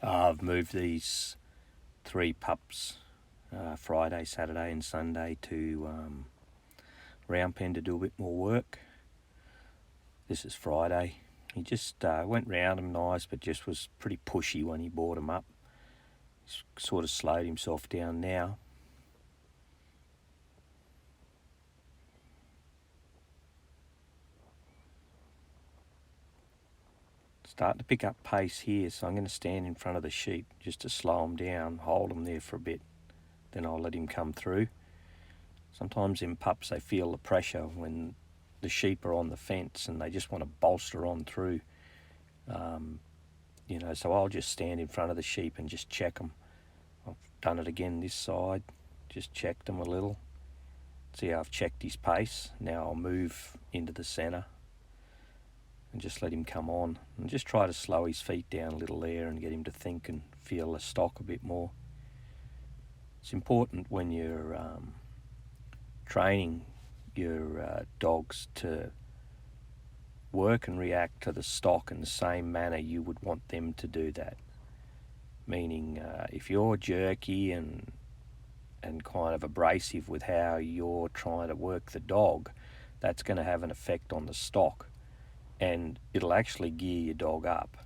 I've moved these 3 pups Friday, Saturday and Sunday to Round Pen to do a bit more work. This is Friday. He just went round him nice, but just was pretty pushy when he brought him up. He's sort of slowed himself down now. Starting to pick up pace here, so I'm going to stand in front of the sheep just to slow him down, hold him there for a bit, then I'll let him come through. Sometimes in pups they feel the pressure when the sheep are on the fence and they just want to bolster on through. So I'll just stand in front of the sheep and just check them. I've done it again this side, just checked him a little. See how I've checked his pace. Now I'll move into the centre and just let him come on and just try to slow his feet down a little there and get him to think and feel the stock a bit more. It's important when you're training your dogs to work and react to the stock in the same manner you would want them to do that. Meaning if you're jerky and kind of abrasive with how you're trying to work the dog, that's going to have an effect on the stock and it'll actually gear your dog up.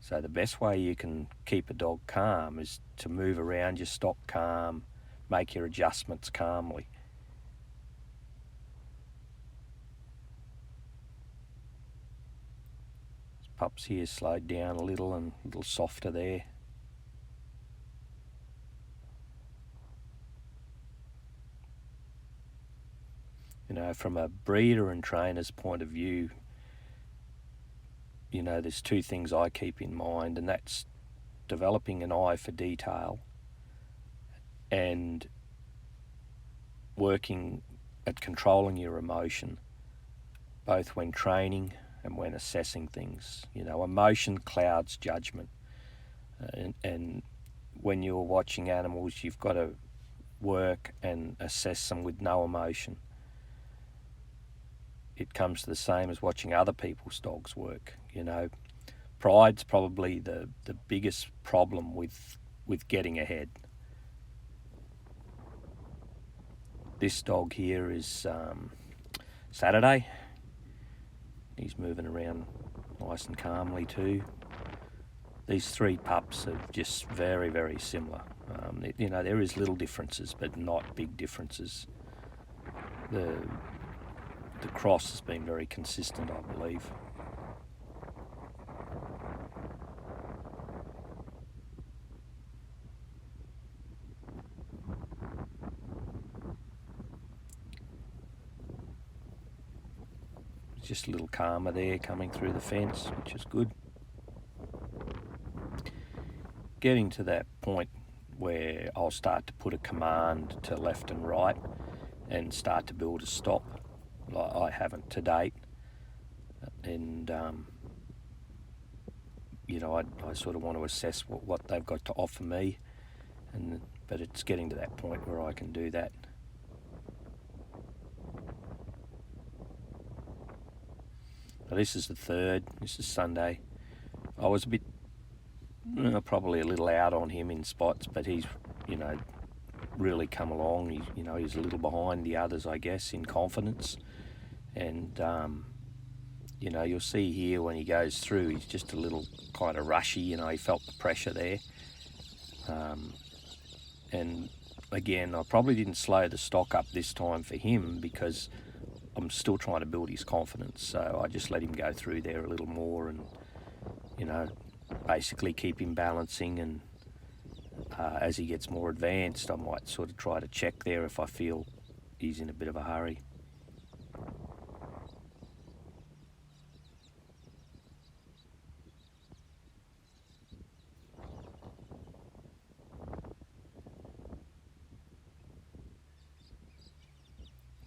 So the best way you can keep a dog calm is to move around your stock calm, make your adjustments calmly. This pup's here slowed down a little and a little softer there. From a breeder and trainer's point of view, there's 2 things I keep in mind, and that's developing an eye for detail and working at controlling your emotion, both when training and when assessing things. Emotion clouds judgment, and when you're watching animals, you've got to work and assess them with no emotion. It comes to the same as watching other people's dogs work. Pride's probably the biggest problem with getting ahead. This dog here is Saturday. He's moving around nice and calmly too. These 3 pups are just very, very similar. There is little differences, but not big differences. The cross has been very consistent, I believe. Just a little calmer there coming through the fence, which is good. Getting to that point where I'll start to put a command to left and right and start to build a stop. I haven't to date, and I sort of want to assess what they've got to offer me, but it's getting to that point where I can do that. Now, this is the 3rd. This is Sunday. I was a bit, probably a little out on him in spots, but he's, really come along. He's a little behind the others, I guess, in confidence. And, you'll see here when he goes through, he's just a little kind of rushy. He felt the pressure there. And again, I probably didn't slow the stock up this time for him because I'm still trying to build his confidence. So I just let him go through there a little more and, basically keep him balancing. And as he gets more advanced, I might sort of try to check there if I feel he's in a bit of a hurry.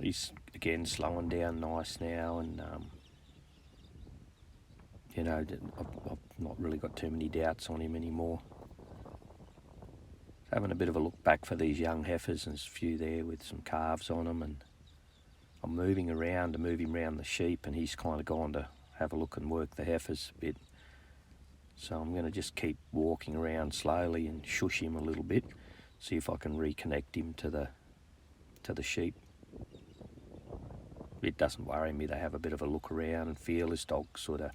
He's again slowing down nice now, and I've not really got too many doubts on him anymore. Having a bit of a look back for these young heifers, and there's a few there with some calves on them, and I'm moving around to move him around the sheep, and he's kind of gone to have a look and work the heifers a bit. So I'm going to just keep walking around slowly and shush him a little bit, see if I can reconnect him to the sheep. It doesn't worry me. They have a bit of a look around and feel. This dog's sort of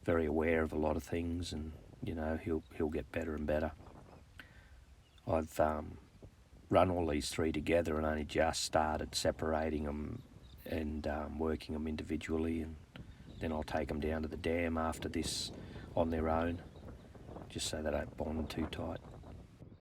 very aware of a lot of things, and you know, he'll get better and better. I've run all these three together and only just started separating them and working them individually, and then I'll take them down to the dam after this on their own, just so they don't bond too tight.